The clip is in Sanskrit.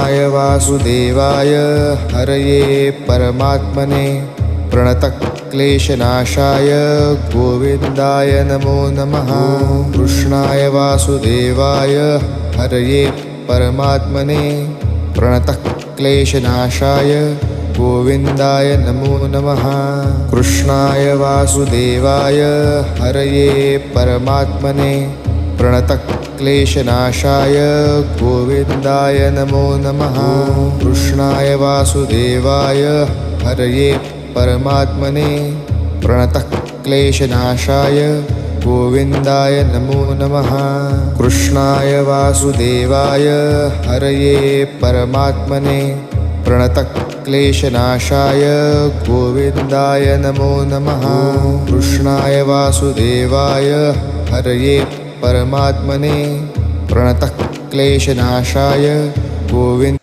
कृष्णाय वासुदेवाय हरये परमात्मने प्रणतक्लेशनाशाय गोविन्दाय नमो नमः। कृष्णाय वासुदेवाय हरये परमात्मने प्रणतक्लेशनाशाय गोविन्दाय नमो नमः। कृष्णाय वासुदेवाय हरये परमात्मने प्रणतक्लेशनाशाय गोविन्दाय नमो नमः। कृष्णाय वासुदेवाय हरये परमात्मने प्रणतक्लेशनाशाय गोविन्दाय नमो नमः। कृष्णाय वासुदेवाय हरये परमात्मने प्रणतक्लेशनाशाय गोविन्दाय नमो नमः। कृष्णाय वासुदेवाय हरये परमात्मने प्रणतक्लेशनाशाय गोविन्द